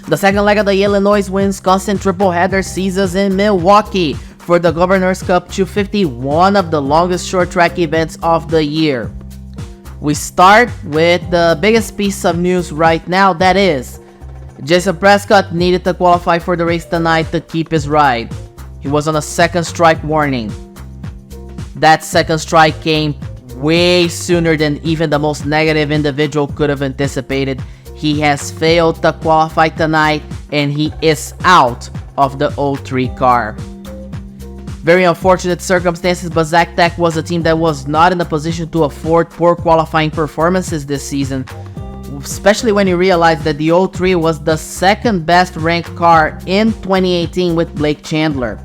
The second leg of the Illinois-Wisconsin Tripleheader sees us in Milwaukee for the Governor's Cup 250, one of the longest short track events of the year. We start with the biggest piece of news right now, that is, Jason Prescott needed to qualify for the race tonight to keep his ride. He was on a second strike warning. That second strike came way sooner than even the most negative individual could have anticipated. He has failed to qualify tonight and he is out of the 03 car. Very unfortunate circumstances, but Zactec was a team that was not in a position to afford poor qualifying performances this season, especially when you realize that the 03 was the second best ranked car in 2018 with Blake Chandler.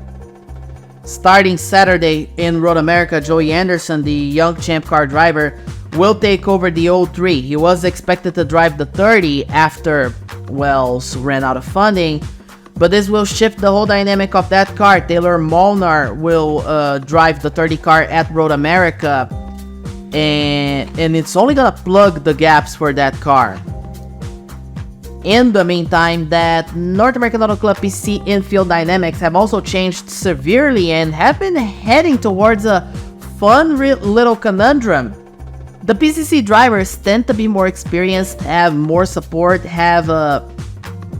Starting Saturday in Road America, Joey Anderson, the young Champ Car driver, will take over the 03. He was expected to drive the 30 after Wells ran out of funding, but this will shift the whole dynamic of that car. Taylor Molnar will drive the 30 car at Road America, and it's only gonna plug the gaps for that car. In the meantime, that North American Auto Club PC infield dynamics have also changed severely and have been heading towards a fun little conundrum. The PCC drivers tend to be more experienced, have more support, have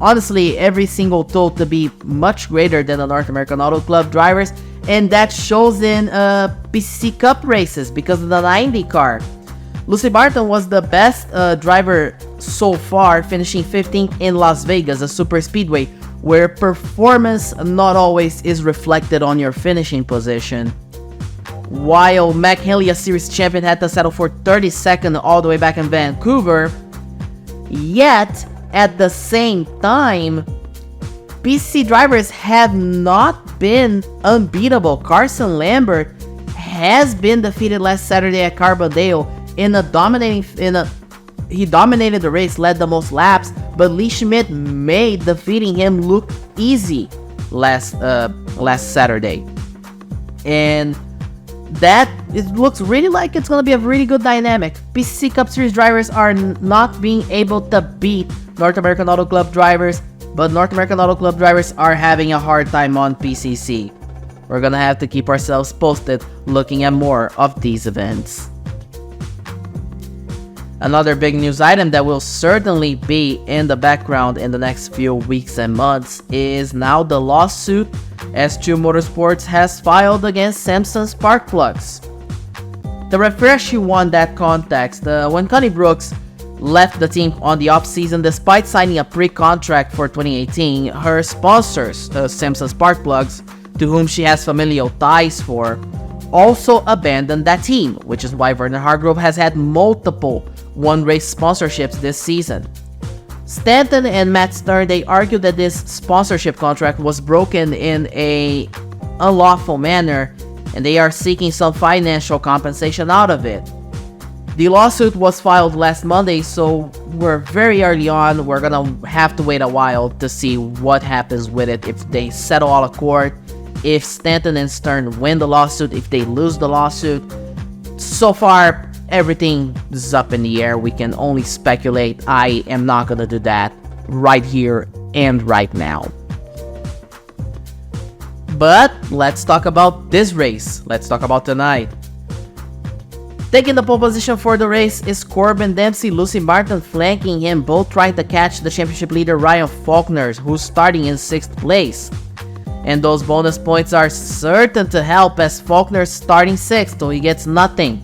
honestly every single tool to be much greater than the North American Auto Club drivers, and that shows in PCC Cup races because of the 90 car. Lucy Barton was the best driver so far, finishing 15th in Las Vegas, a super speedway, where performance not always is reflected on your finishing position. While Mac Henley, a series champion, had to settle for 32nd all the way back in Vancouver, yet at the same time, PC drivers have not been unbeatable. Carson Lambert has been defeated last Saturday at Carbondale he dominated the race, led the most laps, but Lee Schmidt made defeating him look easy last Saturday. And that it looks really like it's gonna be a really good dynamic. PCC Cup Series drivers are not being able to beat North American Auto Club drivers, but North American Auto Club drivers are having a hard time on PCC. We're gonna have to keep ourselves posted looking at more of these events. Another big news item that will certainly be in the background in the next few weeks and months is now the lawsuit S2 Motorsports has filed against Samsung spark plugs. To refresh you on that context, when Connie Brooks left the team on the off-season despite signing a pre-contract for 2018, her sponsors, Samsung spark plugs, to whom she has familial ties for, also abandoned that team, which is why Werner Hargrove has had multiple one-race sponsorships this season. Stanton and Matt Stern, they argued that this sponsorship contract was broken in a unlawful manner, and they are seeking some financial compensation out of it. The lawsuit was filed last Monday, so we're very early on. We're gonna have to wait a while to see what happens with it, if they settle out of court, if Stanton and Stern win the lawsuit, if they lose the lawsuit. So far, everything is up in the air. We can only speculate. I am not gonna do that right here and right now. But let's talk about this race. Let's talk about tonight. Taking the pole position for the race is Corbin Dempsey, Lucy Martin flanking him, both trying to catch the championship leader Ryan Faulkner, who's starting in 6th place. And those bonus points are certain to help as Faulkner's starting 6th, so he gets nothing.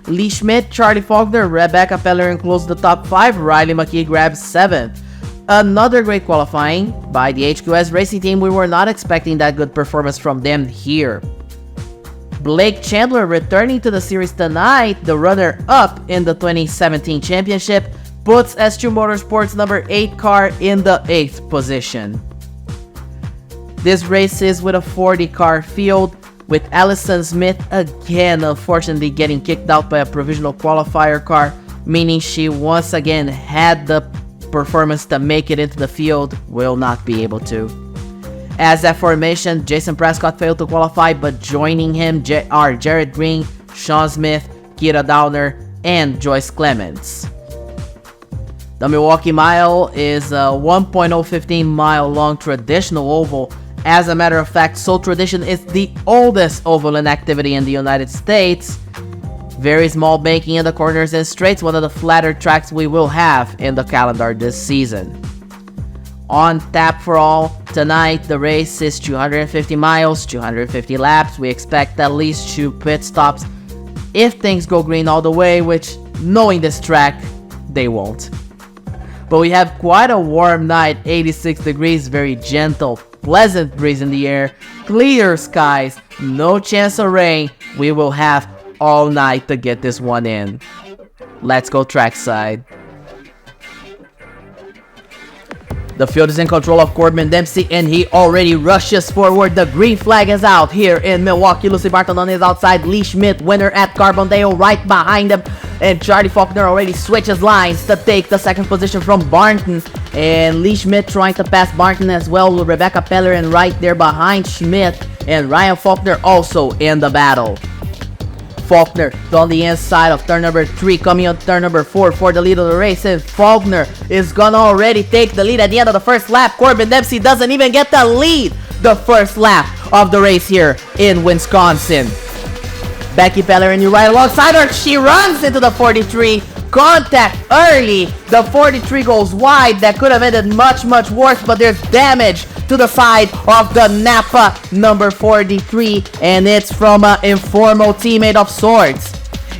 Lee Schmidt, Charlie Faulkner, Rebecca Pellerin closed the top 5, Riley McKee grabs 7th. Another great qualifying by the HQS Racing Team. We were not expecting that good performance from them here. Blake Chandler returning to the series tonight, the runner-up in the 2017 championship, puts S2 Motorsports number 8 car in the 8th position. This race is with a 40 car field, with Allison Smith again unfortunately getting kicked out by a provisional qualifier car, meaning she once again had the performance to make it into the field, will not be able to. As aforementioned, Jason Prescott failed to qualify, but joining him are Jared Green, Sean Smith, Kira Downer, and Joyce Clements. The Milwaukee Mile is a 1.015 mile long traditional oval. As a matter of fact, so tradition is the oldest oval in activity in the United States. Very small banking in the corners and straights, one of the flatter tracks we will have in the calendar this season. On tap for all, tonight the race is 250 miles, 250 laps. We expect at least 2 pit stops if things go green all the way, which, knowing this track, they won't. But we have quite a warm night, 86 degrees, very gentle, pleasant breeze in the air, clear skies, no chance of rain. We will have all night to get this one in. Let's go trackside. The field is in control of Corbin Dempsey, and he already rushes forward. The green flag is out here in Milwaukee. Lucy Barton on his outside. Lee Schmidt, winner at Carbondale, right behind him. And Charlie Faulkner already switches lines to take the second position from Barton. And Lee Schmidt trying to pass Barton as well, with Rebecca Pellerin right there behind Schmidt. And Ryan Faulkner also in the battle. Faulkner on the inside of turn number 3, coming on turn number 4 for the lead of the race, and Faulkner is gonna already take the lead at the end of the first lap. Corbin Dempsey doesn't even get the lead the first lap of the race here in Wisconsin. Becky Pellerin, you right alongside her. She runs into the 43. Contact early. The 43 goes wide. That could have ended much worse, but there's damage to the side of the Napa number 43, and it's from an informal teammate of sorts.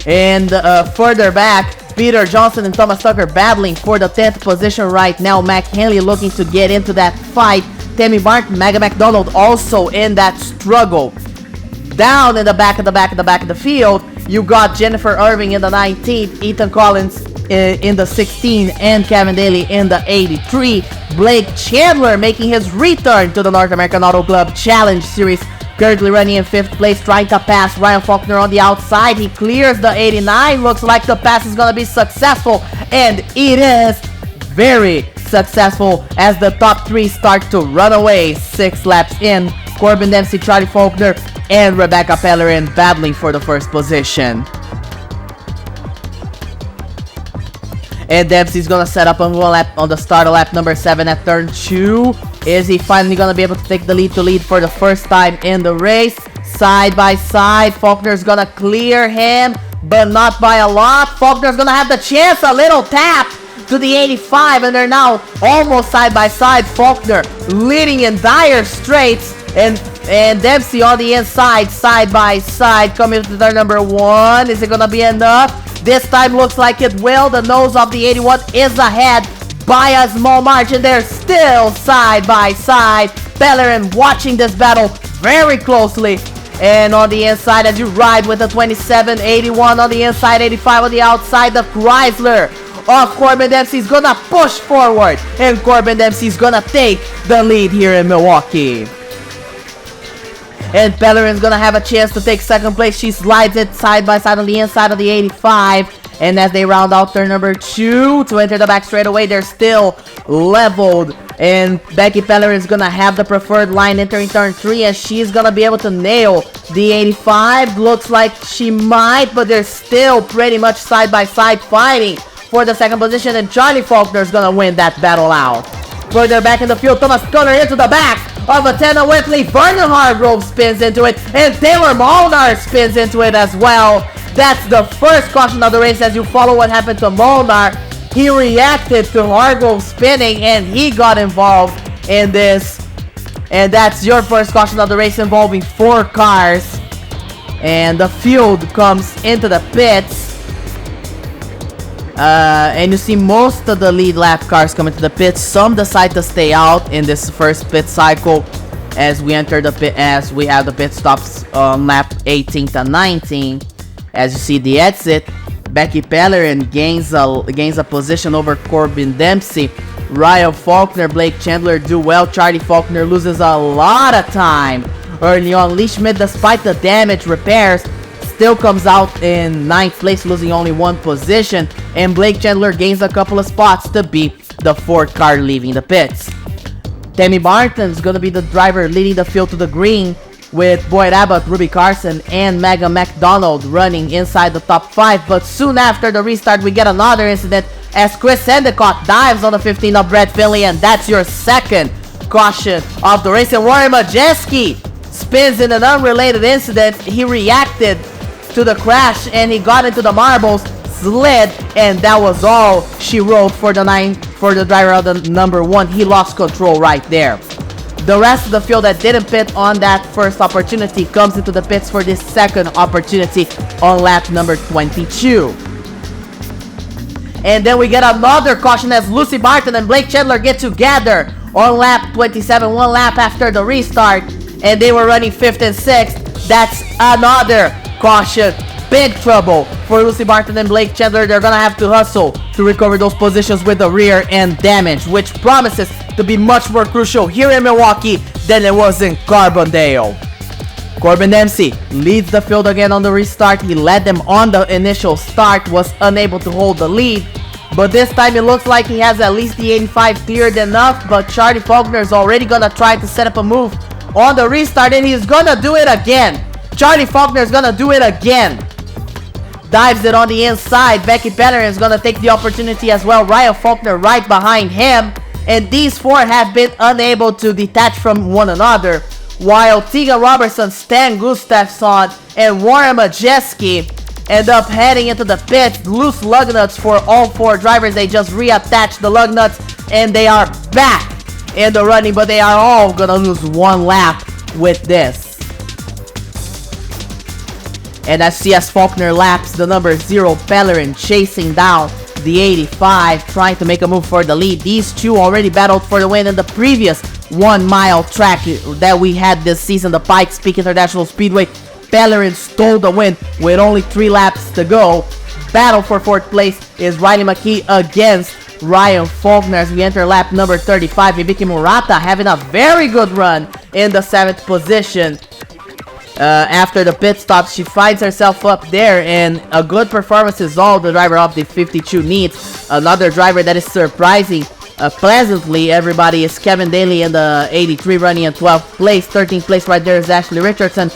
And further back, Peter Johnson and Thomas Tucker battling for the 10th position right now. Mac Henley looking to get into that fight. Tammy Barton, Megan McDonald also in that struggle. Down in the back of the field, you got Jennifer Irving in the 19th, Ethan Collins in the 16, and Kevin Daly in the 83. Blake Chandler making his return to the North American Auto Club Challenge Series, currently running in 5th place, trying to pass Ryan Faulkner on the outside. He clears the 89. Looks like the pass is going to be successful, and it is very successful as the top 3 start to run away. 6 laps in, Corbin Dempsey, Charlie Faulkner, and Rebecca Pellerin battling for the first position. And Dempsey's gonna set up on one lap on the start of lap number 7 at turn 2. Is he finally gonna be able to take the lead for the first time in the race? Side by side, Faulkner's gonna clear him, but not by a lot. Faulkner's gonna have the chance, a little tap to the 85, and they're now almost side by side. Faulkner leading in dire straits, and Dempsey on the inside, side by side, coming to turn number 1. Is it gonna be enough? This time looks like it will. The nose of the 81 is ahead by a small margin. They're still side by side. Pellerin watching this battle very closely. And on the inside, as you ride with the 27, 81 on the inside, 85 on the outside, the Chrysler of Corbin Dempsey's gonna push forward, and Corbin Dempsey's gonna take the lead here in Milwaukee. And Pellerin's gonna have a chance to take second place. She slides it side by side on the inside of the 85. And as they round out turn number 2 to enter the back straightaway, they're still leveled. And Becky Pellerin's gonna have the preferred line entering turn 3, and she's gonna be able to nail the 85. Looks like she might, but they're still pretty much side by side fighting for the second position, and Charlie Faulkner's gonna win that battle out. Further back in the field, Thomas Gunner into the back of a Tenna Whitley. Vernon Hargrove spins into it, and Taylor Molnar spins into it as well. That's the first caution of the race. As you follow what happened to Molnar, he reacted to Hargrove spinning, and he got involved in this. And that's your first caution of the race, involving 4 cars. And the field comes into the pits. And you see most of the lead lap cars coming to the pits. Some decide to stay out in this first pit cycle as we enter the pit, as we have the pit stops on lap 18 to 19. As you see the exit, Becky Pellerin gains a position over Corbin Dempsey. Ryan Faulkner, Blake Chandler do well. Charlie Faulkner loses a lot of time early on. Lee Schmidt, despite the damage repairs, still comes out in 9th place, losing only 1 position, and Blake Chandler gains a couple of spots to be the 4th car leaving the pits. Tammy Barton's gonna be the driver leading the field to the green, with Boyd Abbott, Ruby Carson, and Megan McDonald running inside the top 5, but soon after the restart we get another incident. as Chris Endicott dives on the 15 of Brett Finley, and that's your second caution of the race. And Warren Majeski spins in an unrelated incident. He reacted to the crash and he got into the marbles, slid, and that was all she wrote for the driver of the number 1. He lost control right there. The rest of the field that didn't pit on that first opportunity comes into the pits for this second opportunity on lap number 22. And then we get another caution as Lucy Barton and Blake Chandler get together on lap 27, 1 lap after the restart, and they were running 5th and 6th. That's another caution. Big trouble for Lucy Barton and Blake Chandler. They're gonna have to hustle to recover those positions with the rear end damage, which promises to be much more crucial here in Milwaukee than it was in Carbondale. Corbin Dempsey leads the field again on the restart. He led them on the initial start, was unable to hold the lead, but this time it looks like he has at least the 85 cleared enough. But Charlie Faulkner is already gonna try to set up a move on the restart, and he's gonna do it again. Charlie Faulkner is gonna do it again. Dives it on the inside. Becky Pellerin is gonna take the opportunity as well. Ryan Faulkner right behind him, and these four have been unable to detach from one another, while Tegan Robertson, Stan Gustafsson, and Warren Majeski end up heading into the pit. Loose lug nuts for all four drivers. They just reattach the lug nuts and they are back in the running, but they are all gonna lose one lap with this. And as CS Faulkner laps the number 0 Pellerin, chasing down the 85, trying to make a move for the lead. These two already battled for the win in the previous 1 mile track that we had this season, the Pikes Peak International Speedway. Pellerin stole the win with only 3 laps to go. Battle for 4th place is Riley McKee against Ryan Faulkner as we enter lap number 35. Hibiki Murata having a very good run in the 7th position. After the pit stop, she finds herself up there, and a good performance is all the driver of the 52 needs. Another driver that is surprising pleasantly everybody is Kevin Daly in the 83 running in 12th place. 13th place right there is Ashley Richardson,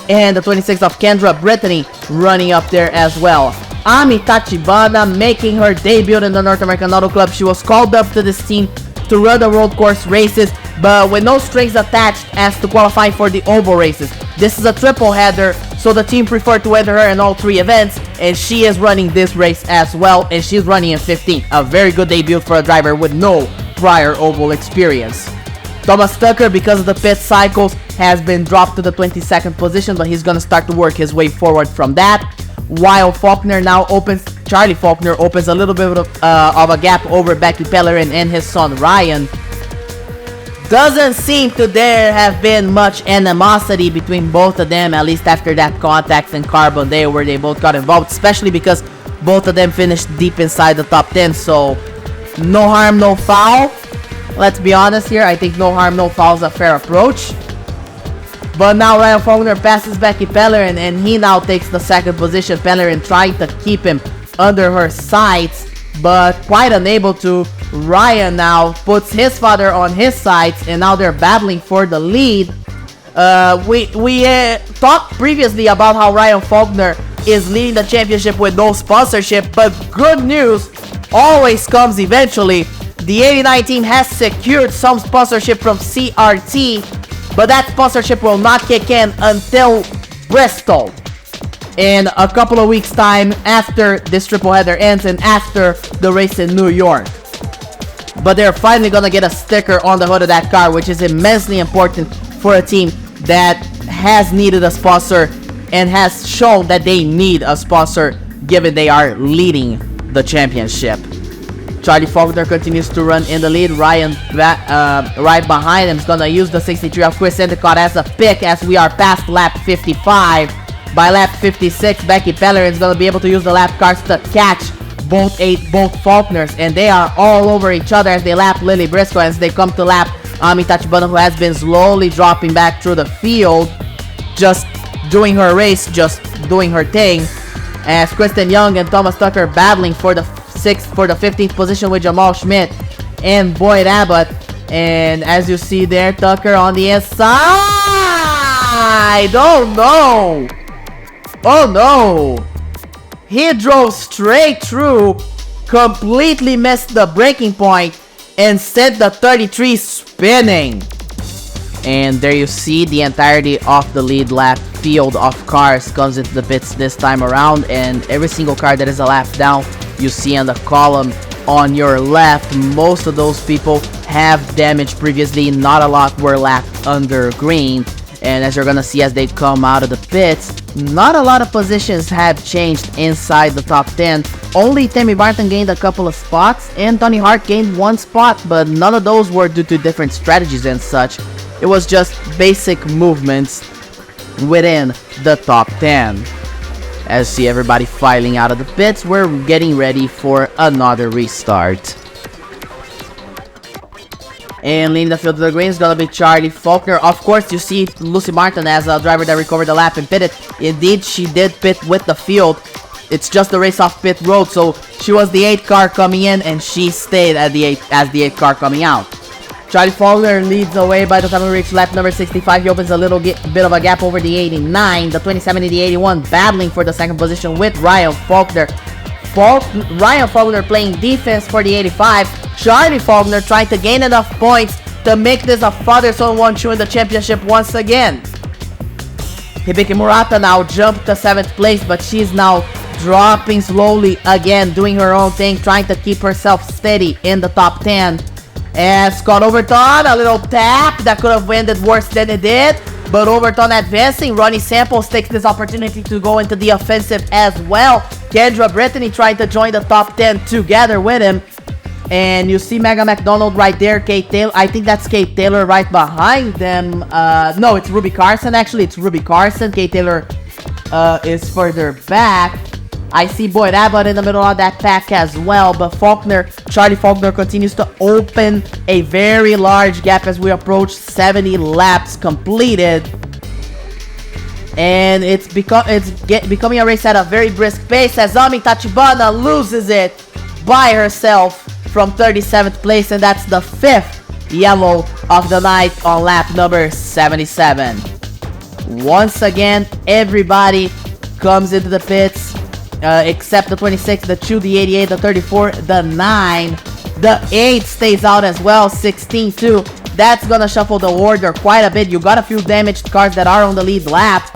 and the 26 of Kendra Brittany running up there as well. Ami Tachibana making her debut in the North American Auto Club. She was called up to this team to run the road course races, but with no strings attached as to qualify for the oval races. This is a triple header, so the team preferred to enter her in all 3 events, and she is running this race as well, and she's running in 15th. A very good debut for a driver with no prior oval experience. Thomas Tucker, because of the pit cycles, has been dropped to the 22nd position, but he's gonna start to work his way forward from that. While Charlie Faulkner opens a little bit of a gap over Becky Pellerin and his son Ryan. Doesn't seem to there have been much animosity between both of them, at least after that contact in Carbondale where they both got involved, especially because both of them finished deep inside the top 10, so no harm, no foul. Let's be honest here, I think no harm, no foul is a fair approach. But now Ryan Faulkner passes Becky Pellerin, and he now takes the 2nd position. Pellerin trying to keep him under her sights, but quite unable to. Ryan now puts his father on his sides, and now they're battling for the lead. We talked previously about how Ryan Faulkner is leading the championship with no sponsorship, but good news always comes eventually. The 89 team has secured some sponsorship from CRT, but that sponsorship will not kick in until Bristol in a couple of weeks time after this triple header ends and after the race in New York. But they're finally gonna get a sticker on the hood of that car, which is immensely important for a team that has needed a sponsor and has shown that they need a sponsor given they are leading the championship. Charlie Faulkner continues to run in the lead. Ryan right behind him is gonna use the 63 of Chris Endicott as a pick as we are past lap 55. By lap 56, Becky Pellerin is gonna be able to use the lap cars to catch both Faulkners, and they are all over each other as they lap Lily Briscoe as they come to lap Ami Tachibana, who has been slowly dropping back through the field, just doing her race, just doing her thing, as Kristen Young and Thomas Tucker battling for the 15th position with Jamal Schmidt and Boyd Abbott. And as you see there, Tucker on the inside. Oh no, he drove straight through completely missed the braking point and sent the 33 spinning. And there you see the entirety of the lead lap field of cars comes into the pits this time around, and every single car that is a lap down, you see on the column on your left, most of those people have damage previously. Not a lot were lapped under green, and as you're gonna see as they come out of the pits, not a lot of positions have changed inside the top 10. Only Tammy Barton gained a couple of spots and Tony Hart gained 1 spot, but none of those were due to different strategies and such. It was just basic movements within the top 10. As you see everybody filing out of the pits, we're getting ready for another restart. And leading the field to the green is gonna be Charlie Faulkner. Of course, you see Lucy Martin as a driver that recovered the lap and pitted. Indeed, she did pit with the field. It's just the race off pit road, so she was the 8th car coming in and she stayed at the 8th car coming out. Charlie Faulkner leads the way. By the time we reach lap number 65, he opens a little bit of a gap over the 89, the 27 and the 81, battling for the 2nd position with Ryan Faulkner. Ryan Faulkner playing defense for the 85. Charlie Faulkner trying to gain enough points to make this a father-son 1-2 in the championship once again. Hibiki Murata now jumped to 7th place, but she's now dropping slowly again, doing her own thing, trying to keep herself steady in the top 10. And Scott Overton, a little tap that could have ended worse than it did, but Overton advancing. Ronnie Samples takes this opportunity to go into the offensive as well. Kendra Brittany trying to join the top 10 together with him. And you see Megan McDonald right there. Kate Taylor, I think that's Kate Taylor right behind them. No, it's Ruby Carson actually. It's Ruby Carson. Kate Taylor is further back. I see Boyd Abbott in the middle of that pack as well, but Charlie Faulkner continues to open a very large gap as we approach 70 laps completed. And it's becoming a race at a very brisk pace as Ami Tachibana loses it by herself from 37th place, and that's the 5th yellow of the night on lap number 77. Once again, everybody comes into the pits. Except the 26, the 2, the 88, the 34, the 9, the 8 stays out as well, 16 too. That's gonna shuffle the order quite a bit. You got a few damaged cars that are on the lead lap,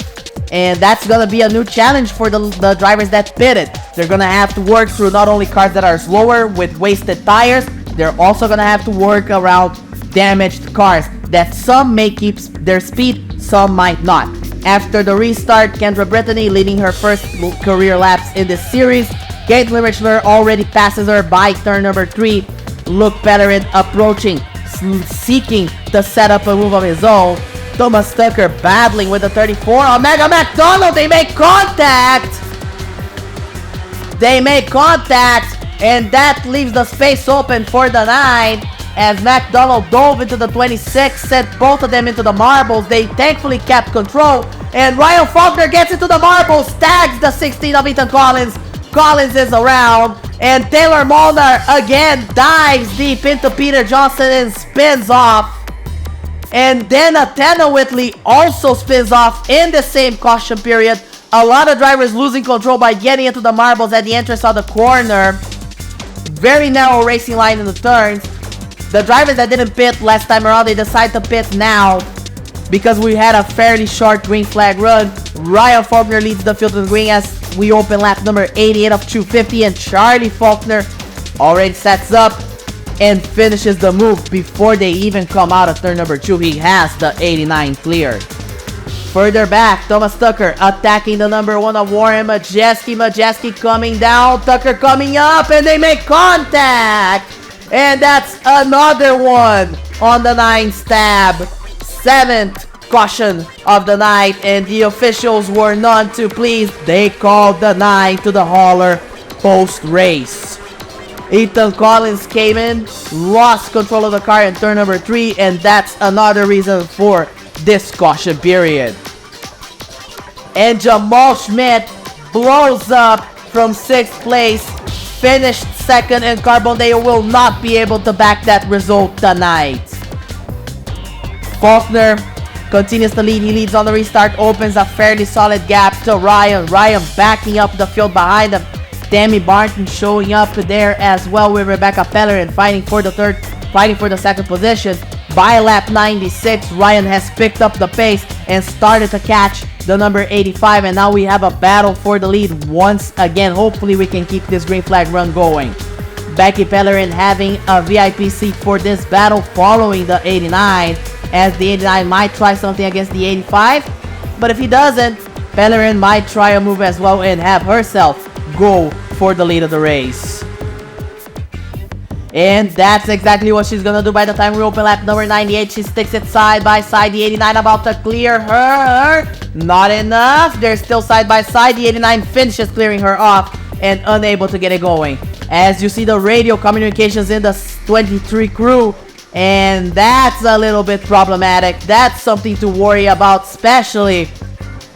and that's gonna be a new challenge for the drivers that pitted. They're gonna have to work through not only cars that are slower with wasted tires, they're also gonna have to work around damaged cars that some may keep their speed, some might not. After the restart, Kendra Brittany leading her first career laps in this series. Caitlin Richler already passes her by turn number 3. Luke Pellerin approaching, seeking to set up a move of his own. Thomas Tucker battling with the 34. Omega McDonald, they make contact! And that leaves the space open for the 9. As McDonald dove into the 26, sent both of them into the marbles. They thankfully kept control, and Ryan Faulkner gets into the marbles, tags the 16 of Ethan Collins. Collins is around, and Taylor Molnar again dives deep into Peter Johnson and spins off. And then Athena Whitley also spins off in the same caution period. A lot of drivers losing control by getting into the marbles at the entrance of the corner. Very narrow racing line in the turns. The drivers that didn't pit last time around, they decide to pit now because we had a fairly short green flag run. Ryan Faulkner leads the field to the green as we open lap number 88 of 250, and Charlie Faulkner already sets up and finishes the move before they even come out of turn number 2. He has the 89 cleared. Further back, Thomas Tucker attacking the number 1 of Warren Majeski. Majeski coming down, Tucker coming up, and they make contact. And that's another one on the 9 stab. 7th caution of the night, and the officials were none too pleased. They called the 9 to the hauler post-race. Ethan Collins came in, lost control of the car in turn number 3, and that's another reason for this caution period. And Jamal Schmidt blows up from 6th place, finished 2nd, and Carbondale will not be able to back that result tonight. Faulkner continues to lead. He leads on the restart, opens a fairly solid gap to Ryan. Ryan backing up the field behind him, Tammy Barton showing up there as well with Rebecca Pellerin fighting for the second position. By lap 96, Ryan has picked up the pace and started to catch the number 85, and now we have a battle for the lead once again. Hopefully we can keep this green flag run going. Becky Pellerin having a VIP seat for this battle following the 89, as the 89 might try something against the 85, but if he doesn't, Pellerin might try a move as well and have herself go for the lead of the race. And that's exactly what she's gonna do. By the time we open lap number 98, she sticks it side by side. The 89 about to clear her. Not enough. They're still side by side. The 89 finishes clearing her off and unable to get it going. As you see the radio communications in the 23 crew, and that's a little bit problematic. That's something to worry about, especially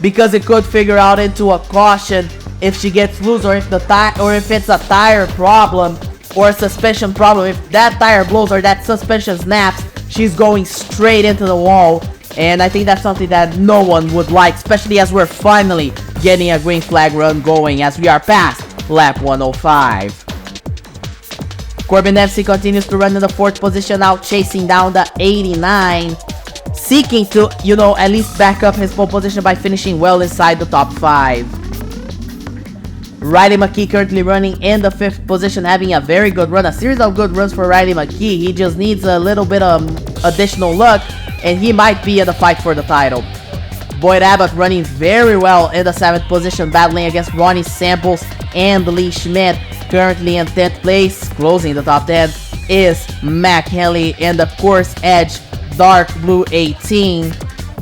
because it could figure out into a caution if she gets loose, or if it's a tire problem or a suspension problem. If that tire blows or that suspension snaps, she's going straight into the wall, and I think that's something that no one would like, especially as we're finally getting a green flag run going as we are past lap 105. Corbin FC continues to run in the 4th position, out chasing down the 89, seeking to, at least back up his pole position by finishing well inside the top 5. Riley McKee currently running in the 5th position, having a very good run, a series of good runs for Riley McKee. He just needs a little bit of additional luck, and he might be in the fight for the title. Boyd Abbott running very well in the 7th position, battling against Ronnie Samples and Lee Schmidt. Currently in 10th place, closing the top 10, is Mac Henley in the Course Edge Dark Blue 18.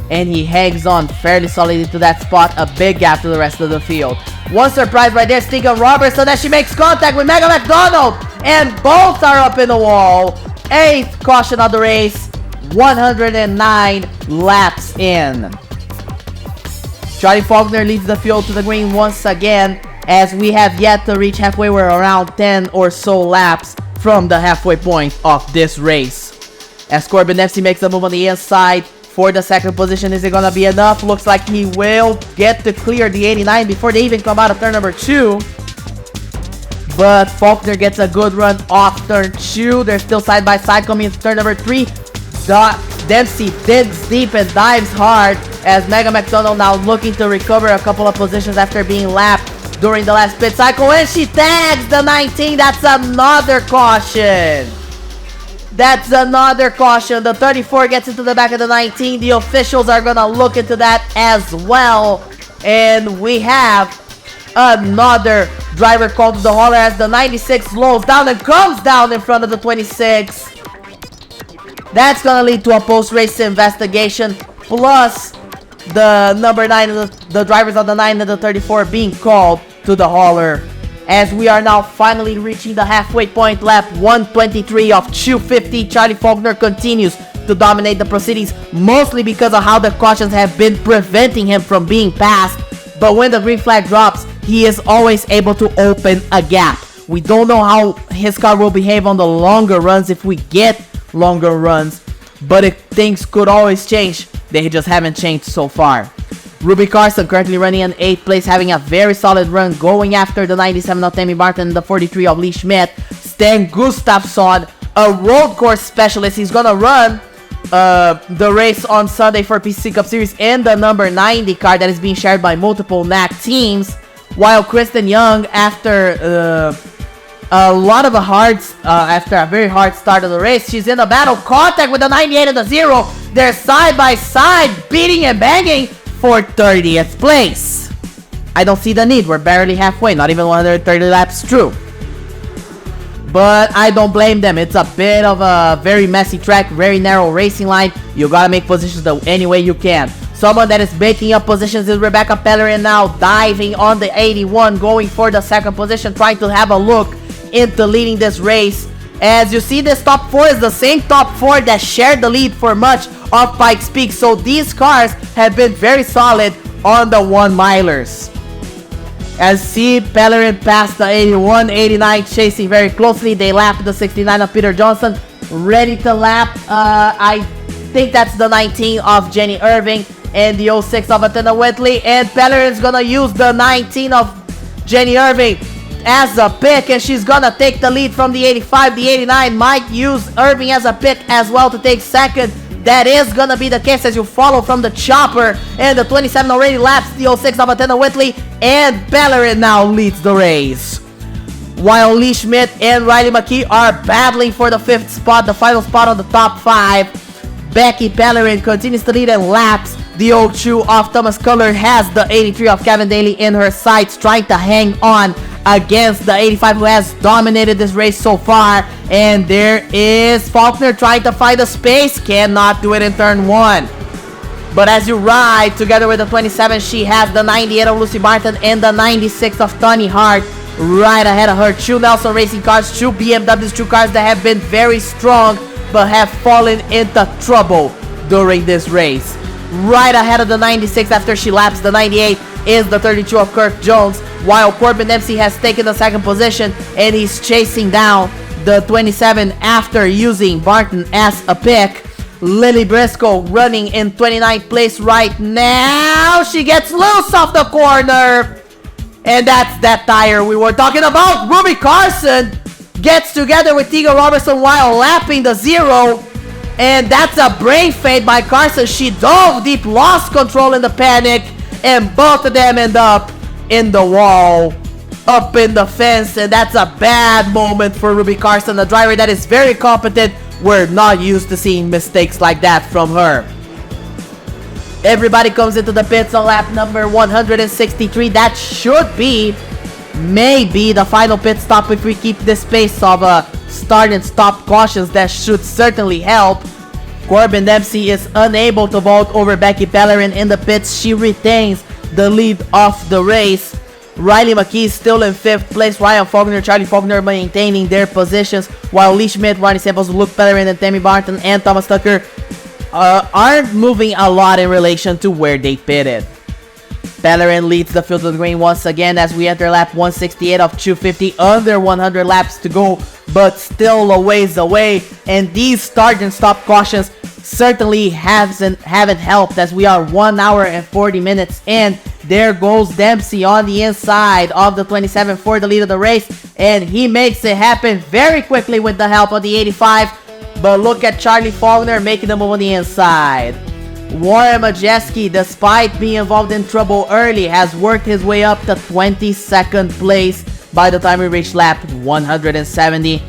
And he hangs on fairly solidly to that spot, a big gap to the rest of the field. One surprise right there, Stinker Roberts, so that she makes contact with Mega McDonald, and both are up in the wall. 8th caution of the race, 109 laps in. Charlie Faulkner leads the field to the green once again, as we have yet to reach halfway. We're around 10 or so laps from the halfway point of this race. As Corbin FC makes a move on the inside for the 2nd position, is it gonna be enough? Looks like he will get to clear the 89 before they even come out of turn number 2. But Faulkner gets a good run off turn 2. They're still side by side coming into turn number 3. Dempsey digs deep and dives hard, as Mega McDonald now looking to recover a couple of positions after being lapped during the last pit cycle, and she tags the 19. That's another caution. That's another caution. The 34 gets into the back of the 19. The officials are gonna look into that as well, and we have another driver called to the hauler as the 96 slows down and comes down in front of the 26. That's gonna lead to a post-race investigation, plus the number 9, the drivers of the 9 and the 34 being called to the hauler. As we are now finally reaching the halfway point, lap 123 of 250. Charlie Faulkner continues to dominate the proceedings, mostly because of how the cautions have been preventing him from being passed. But when the green flag drops, he is always able to open a gap. We don't know how his car will behave on the longer runs, if we get longer runs, but if things could always change, they just haven't changed so far. Ruby Carson currently running in 8th place, having a very solid run, going after the 97 of Tammy Barton and the 43 of Lee Schmidt. Stan Gustafsson, a road course specialist, he's gonna run the race on Sunday for PC Cup Series in the number 90 car that is being shared by multiple NAAC teams, while Kristen Young, after after a very hard start of the race, she's in a battle contact with the 98 and the 0. They're side by side, beating and banging for 30th place. I don't see the need. We're barely halfway, not even 130 laps through. But I don't blame them. It's a bit of a very messy track, very narrow racing line. You gotta make positions the any way you can. Someone that is making up positions is Rebecca Pellerin, now diving on the 81, going for the 2nd position, trying to have a look into leading this race. As you see, this top 4 is the same top 4 that shared the lead for much of Pikes Peak, so these cars have been very solid on the 1-milers. As see, Pellerin passed the 81, 89 chasing very closely. They lapped the 69 of Peter Johnson, ready to lap, I think that's the 19 of Jenny Irving and the 06 of Athena Whitley, and Pellerin's gonna use the 19 of Jenny Irving as a pick, and she's gonna take the lead from the 85. The 89 might use Irving as a pick as well to take second. That is gonna be the case as you follow from the chopper, and the 27 already laps the 06 of Athena Whitley, and Bellerin now leads the race. While Lee Schmidt and Riley McKee are battling for the 5th spot, the final spot on the top 5. Becky Bellerin continues to lead in laps. The 02 of Thomas Culler has the 83 of Kevin Daly in her sights, trying to hang on against the 85 who has dominated this race so far. And there is Faulkner trying to find a space, cannot do it in turn 1. But as you ride together with the 27, she has the 98 of Lucy Martin and the 96 of Tony Hart right ahead of her. 2 Nelson Racing cars, 2 BMWs, 2 cars that have been very strong but have fallen into trouble during this race. Right ahead of the 96 after she laps the 98 is the 32 of Kirk Jones, while Corbin Dempsey has taken the 2nd position and he's chasing down the 27 after using Barton as a pick. Lily Briscoe running in 29th place right now. She gets loose off the corner, and that's that tire we were talking about. Ruby Carson gets together with Tegan Robertson while lapping the 0. And that's a brain fade by Carson. She dove deep, lost control in the panic, and both of them end up in the wall, up in the fence, and that's a bad moment for Ruby Carson, a driver that is very competent. We're not used to seeing mistakes like that from her. Everybody comes into the pits on lap number 163. That should be maybe the final pit stop if we keep this pace of start and stop cautions. That should certainly help. Corbin Dempsey is unable to vault over Becky Bellerin in the pits. She retains the lead of the race. Riley McKee is still in 5th place. Ryan Faulkner, Charlie Faulkner maintaining their positions, while Lee Schmidt, Ronnie Samples, Luke Bellerin, and Tammy Barton and Thomas Tucker aren't moving a lot in relation to where they pitted. Bellerin leads the field to the green once again as we enter lap 168 of 250, under 100 laps to go, but still a ways away. And these start and stop cautions certainly haven't helped as we are 1 hour and 40 minutes in. There goes Dempsey on the inside of the 27 for the lead of the race, and he makes it happen very quickly with the help of the 85. But look at Charlie Faulkner making the move on the inside. Warren Majeski, despite being involved in trouble early, has worked his way up to 22nd place by the time we reach lap 170.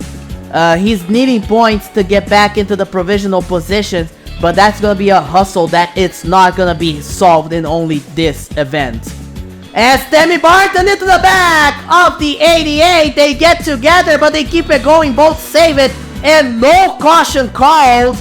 He's needing points to get back into the provisional positions, but that's going to be a hustle that it's not going to be solved in only this event. As Tammy Barton into the back of the 88, they get together, but they keep it going, both save it, and no caution called,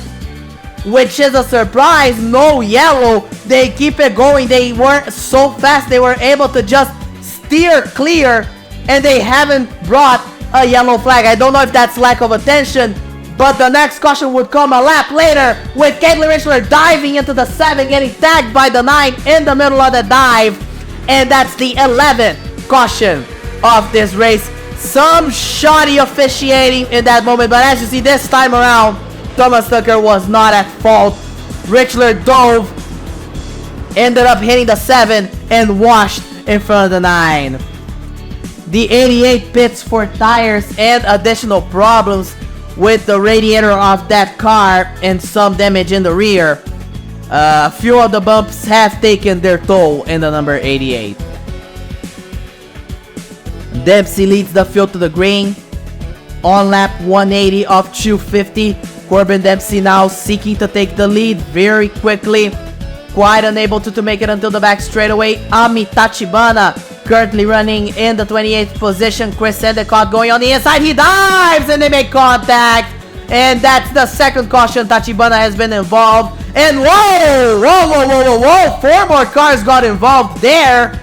which is a surprise. No yellow. They keep it going. They weren't so fast. They were able to just steer clear, and they haven't brought a yellow flag. I don't know if that's lack of attention, but the next caution would come a lap later with Caitlin Richler diving into the 7, getting tagged by the 9 in the middle of the dive, and that's the 11th caution of this race. Some shoddy officiating in that moment, but as you see this time around, Thomas Tucker was not at fault. Richler dove, ended up hitting the 7, and washed in front of the 9. The 88 pits for tires and additional problems with the radiator of that car and some damage in the rear. A few of the bumps have taken their toll in the number 88. Dempsey leads the field to the green on lap 180 of 250. Corbin Dempsey now seeking to take the lead very quickly. Quite unable to make it until the back straightaway. Ami Tachibana currently running in the 28th position. Chris Endicott going on the inside. He dives and they make contact. And that's the second caution. Tachibana has been involved. And whoa. 4 more cars got involved there.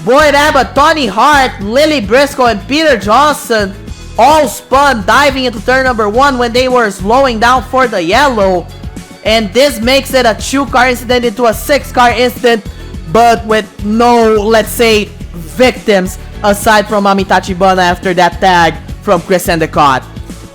Boyd Abbott, Tony Hart, Lily Briscoe, and Peter Johnson all spun diving into turn number 1 when they were slowing down for the yellow. And this makes it a 2-car incident into a 6-car incident, but with no, let's say, victims aside from Amitachi Bana after that tag from Chris Endicott.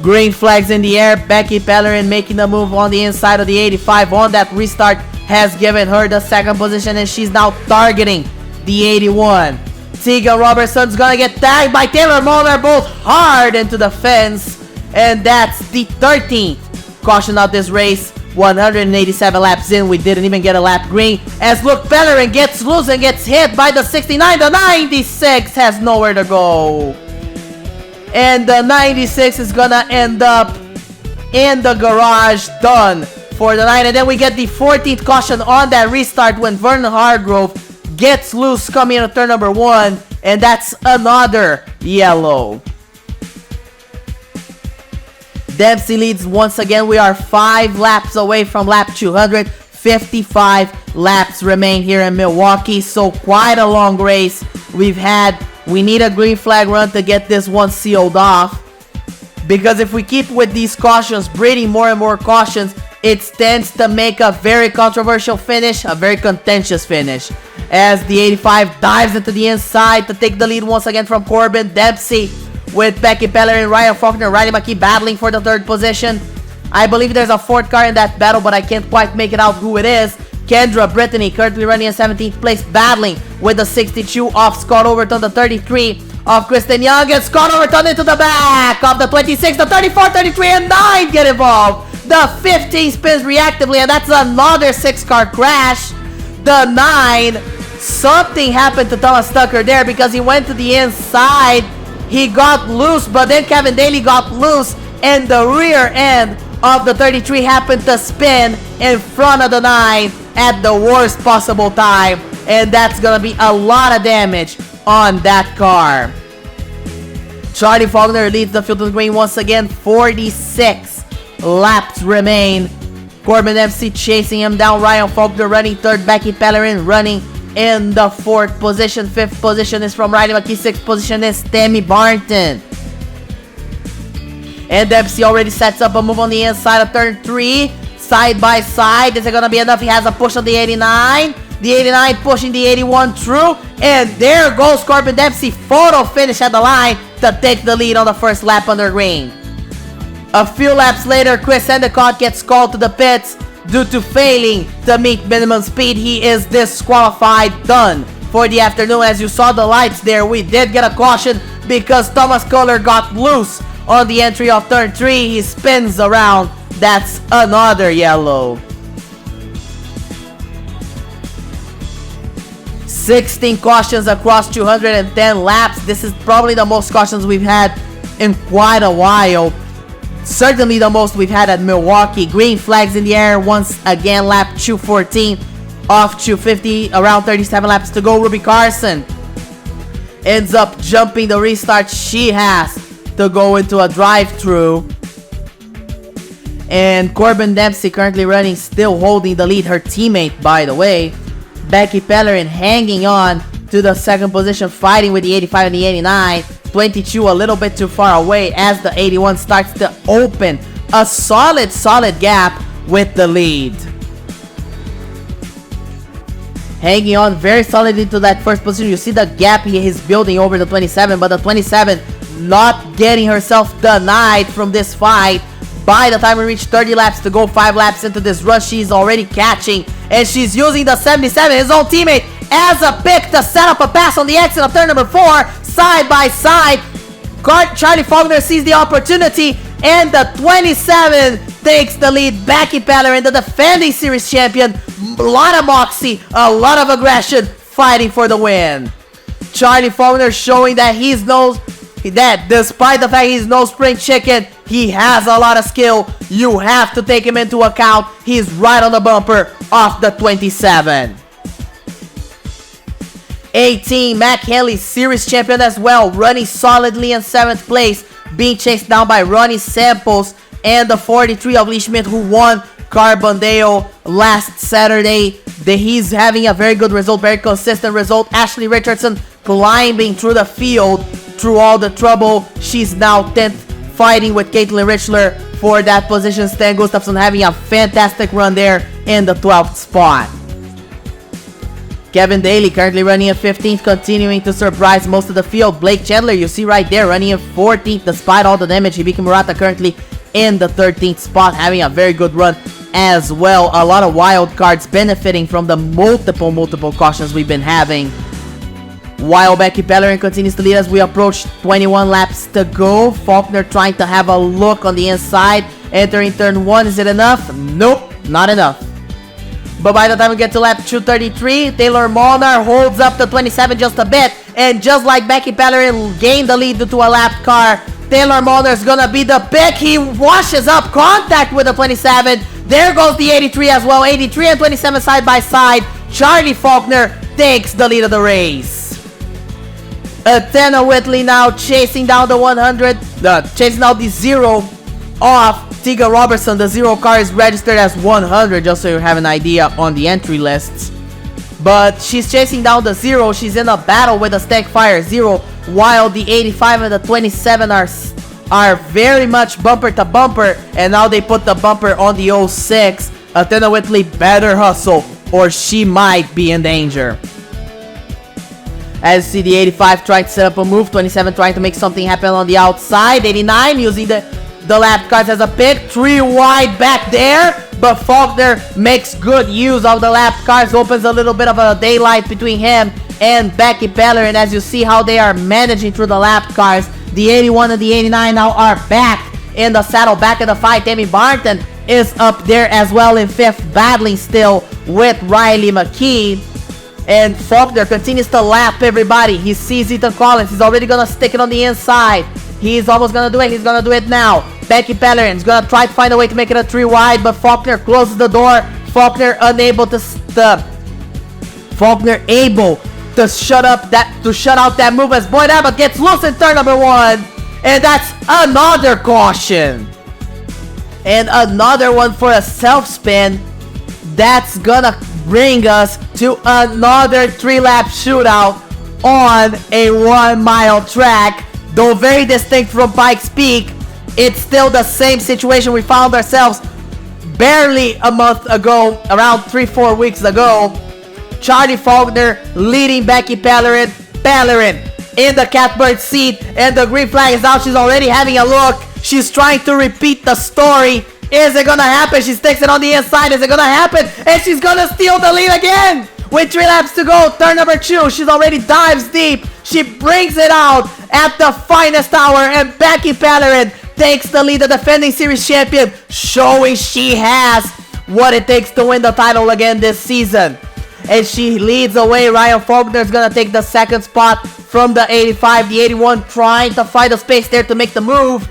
Green flags in the air. Becky Bellerin making the move on the inside of the 85 on that restart has given her the 2nd position, and she's now targeting the 81. Tegan Robertson's gonna get tagged by Taylor Moller, both hard into the fence. And that's the 13th caution out this race. 187 laps in, we didn't even get a lap green. As Luke Bellerin gets loose and gets hit by the 69. The 96 has nowhere to go. And the 96 is gonna end up in the garage, done for the night. And then we get the 14th caution on that restart when Vernon Hargrove gets loose coming into turn number 1, and that's another yellow. Dempsey leads once again. We are 5 laps away from lap 200. 55 laps remain here in Milwaukee, so quite a long race we've had. We need a green flag run to get this one sealed off, because if we keep with these cautions, breeding more and more cautions, it tends to make a very controversial finish, a very contentious finish. As the 85 dives into the inside to take the lead once again from Corbin Dempsey, with Becky Pellerin and Ryan Faulkner, Riley McKee battling for the 3rd position. I believe there's a 4th car in that battle, but I can't quite make it out who it is. Kendra Brittany currently running in 17th place, battling with the 62 of Scott Overton, the 33 of Kristen Young, and Scott Overton into the back of the 26, the 34, 33, and 9 get involved. The 15 spins reactively, and that's another 6-car crash. The 9, something happened to Thomas Tucker there because he went to the inside. He got loose, but then Kevin Daly got loose, and the rear end of the 33 happened to spin in front of the 9 at the worst possible time, and that's gonna be a lot of damage on that car. Charlie Faulkner leads the field to the green once again. 46 laps remain. Corbin Dempsey chasing him down. Ryan Faulkner running 3rd. Becky Pellerin running in the 4th position. 5th position is from Riley McKee. 6th position is Tammy Barton. And Dempsey already sets up a move on the inside of turn 3. Side by side. Is it going to be enough? He has a push on the 89. The 89 pushing the 81 through. And there goes Corbin Dempsey. Photo finish at the line to take the lead on the first lap under green. A few laps later, Chris Endicott gets called to the pits due to failing to meet minimum speed. He is disqualified, done for the afternoon. As you saw the lights there, we did get a caution because Thomas Kohler got loose on the entry of turn 3. He spins around. That's another yellow. 16 cautions across 210 laps. This is probably the most cautions we've had in quite a while. Certainly the most we've had at Milwaukee. Green flags in the air once again. Lap 214 off 250. Around 37 laps to go. Ruby Carson ends up jumping the restart. She has to go into a drive-through. And Corbin Dempsey currently running, still holding the lead. Her teammate, by the way. Becky Pellerin hanging on to the 2nd position, fighting with the 85 and the 89. 22 a little bit too far away as the 81 starts to open a solid gap with the lead. Hanging on very solidly to that 1st position. You see the gap he is building over the 27, but the 27 not getting herself denied from this fight. By the time we reach 30 laps to go, 5 laps into this rush, she's already catching, and she's using the 77, his own teammate, as a pick to set up a pass on the exit of turn number 4. Side by side, Charlie Faulkner sees the opportunity, and the 27 takes the lead. Becky Pellerin, the defending series champion, a lot of moxie, a lot of aggression, fighting for the win. Charlie Faulkner showing that that despite the fact he's no spring chicken, he has a lot of skill. You have to take him into account. He's right on the bumper off the 27. 18, Mac Henley, series champion as well, running solidly in 7th place, being chased down by Ronnie Samples and the 43 of Lee Schmidt, who won Carbondale last Saturday. He's having a very good result, very consistent result. Ashley Richardson climbing through the field, through all the trouble. She's now 10th, fighting with Caitlin Richler for that position. Stan Gustafson having a fantastic run there in the 12th spot. Kevin Daly currently running in 15th, continuing to surprise most of the field. Blake Chandler, you see right there, running in 14th despite all the damage. Hibiki Murata currently in the 13th spot, having a very good run as well. A lot of wild cards benefiting from the multiple cautions we've been having. While Becky Pellerin continues to lead as we approach 21 laps to go. Faulkner trying to have a look on the inside. Entering turn 1, is it enough? Nope, not enough. But by the time we get to lap 233, Taylor Molnar holds up the 27 just a bit. And just like Becky Pellerin gained the lead due to a lapped car, Taylor Molnar is gonna be the pick. He washes up contact with the 27. There goes the 83 as well. 83 and 27 side by side. Charlie Faulkner takes the lead of the race. Athena Whitley now chasing down the 100, chasing down the 0 off Tiga Robertson. The 0 car is registered as 100, just so you have an idea on the entry lists. But she's chasing down the 0. She's in a battle with the Stackfire 0, while the 85 and the 27 are very much bumper to bumper. And now they put the bumper on the 06. Athena Whitley better hustle, or she might be in danger. As you see, the 85 trying to set up a move, 27 trying to make something happen on the outside, 89 using the lap cars as a pick, 3 wide back there, but Faulkner makes good use of the lap cars, opens a little bit of a daylight between him and Becky Pellerin. As you see how they are managing through the lap cars, the 81 and the 89 now are back in the saddle, back in the fight. Tammy Barton is up there as well in 5th, battling still with Riley McKee. And Faulkner continues to lap everybody. He sees Ethan Collins. He's already gonna stick it on the inside. He's almost gonna do it. He's gonna do it now. Becky Pellerin is gonna try to find a way to make it a 3 wide, but Faulkner closes the door. Faulkner unable to Faulkner able to shut out that move as Boyd Abbott gets loose in turn number 1. And that's another caution. And another one for a self spin. That's gonna bring us to another 3-lap shootout on a 1-mile track. Though very distinct from Pikes Peak, it's still the same situation we found ourselves barely a month ago, around 3-4 weeks ago. Charlie Faulkner leading Becky Pellerin. Pellerin in the catbird seat, and the green flag is out. She's already having a look. She's trying to repeat the story. Is it gonna happen? She sticks it on the inside. Is it gonna happen? And she's gonna steal the lead again with 3 laps to go. Turn number 2. She's already dives deep. She brings it out at the finest hour, and Becky Pellerin takes the lead, the defending series champion, showing she has what it takes to win the title again this season. And she leads away. Ryan Faulkner is gonna take the 2nd spot from the 85. The 81 trying to find a space there to make the move.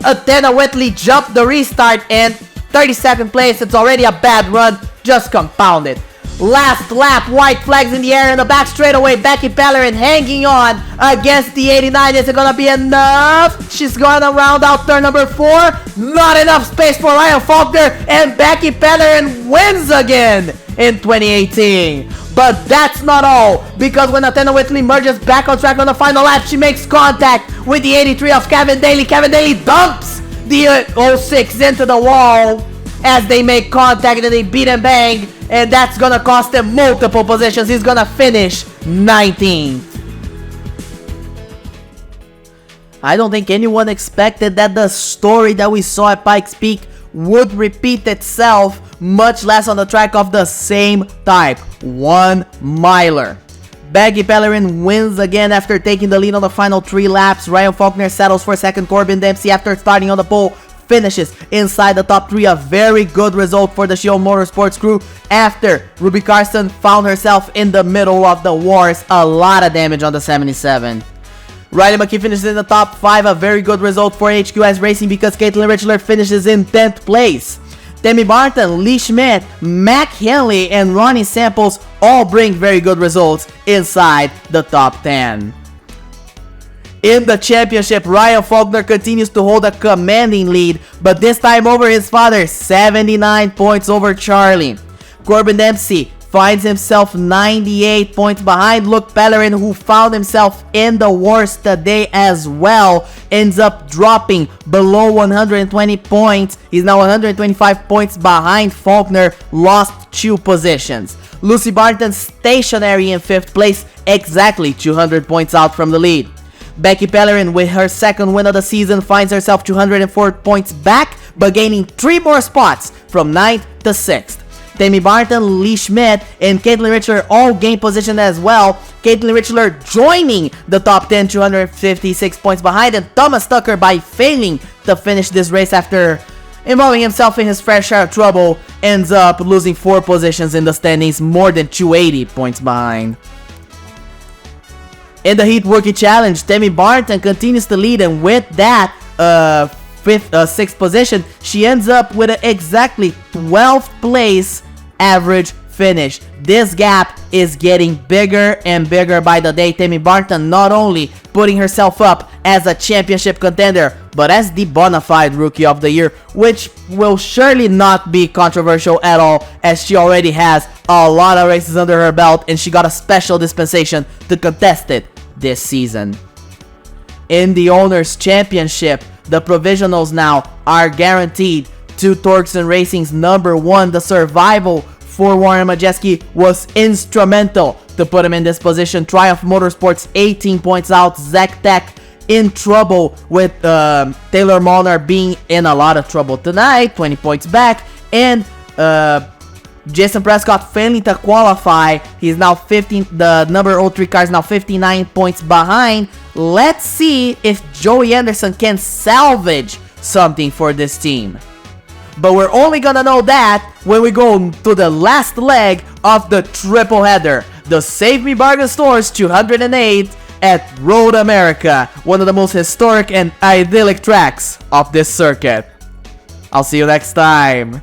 Athena Whitley jumped the restart, and 32nd place. It's already a bad run, just compounded. Last lap, white flags in the air in the back straightaway. Becky Pellerin hanging on against the 89. Is it gonna be enough? She's gonna round out turn number 4. Not enough space for Ryan Faulkner, and Becky Pellerin wins again in 2018. But that's not all, because when Athena Whitley merges back on track on the final lap, she makes contact with the 83 of Kevin Daly. Kevin Daly dumps the 06 into the wall as they make contact, and they beat and bang, and that's gonna cost him multiple positions. He's gonna finish 19th. I don't think anyone expected that the story that we saw at Pikes Peak would repeat itself, much less on the track of the same type, 1-miler. Becky Pellerin wins again after taking the lead on the final 3 laps. Ryan Faulkner settles for 2nd. Corbin Dempsey, after starting on the pole, finishes inside the top 3. A very good result for the Shield Motorsports crew after Ruby Carson found herself in the middle of the wars. A lot of damage on the 77. Riley McKee finishes in the top 5. A very good result for HQS Racing, because Caitlin Richler finishes in 10th place. Tammy Barton, Lee Schmidt, Mac Henley, and Ronnie Samples all bring very good results inside the top 10. In the championship, Ryan Faulkner continues to hold a commanding lead, but this time over his father, 79 points over Charlie. Corbin Dempsey finds himself 98 points behind Luke Pellerin, who found himself in the wars today as well. Ends up dropping below 120 points. He's now 125 points behind Faulkner, lost 2 positions. Lucy Barton stationary in 5th place, exactly 200 points out from the lead. Becky Pellerin, with her 2nd win of the season, finds herself 204 points back, but gaining 3 more spots from 9th to 6th. Tammy Barton, Lee Schmidt, and Caitlin Richler all gain position as well. Caitlin Richler joining the top 10, 256 points behind, and Thomas Tucker, by failing to finish this race after involving himself in his fair share of trouble, ends up losing 4 positions in the standings, more than 280 points behind. In the Heat Rookie Challenge, Tammy Barton continues to lead, and with that 6th position, she ends up with an exactly 12th place average finish. This gap is getting bigger and bigger by the day. Tammy Barton not only putting herself up as a championship contender, but as the bona fide Rookie of the Year, which will surely not be controversial at all, as she already has a lot of races under her belt and she got a special dispensation to contest it this season. In the Owners' Championship, the provisionals now are guaranteed to Torxen Racing's number 1. The survival for Warren Majeski was instrumental to put him in this position. Triumph Motorsports 18 points out. Zach Tech in trouble with Taylor Molnar being in a lot of trouble tonight, 20 points back, and Jason Prescott failing to qualify. He's now 15. The number 03 car is now 59 points behind. Let's see if Joey Anderson can salvage something for this team. But we're only gonna know that when we go to the last leg of the triple header. The Save Me Bargain Stores 208 at Road America, one of the most historic and idyllic tracks of this circuit. I'll see you next time.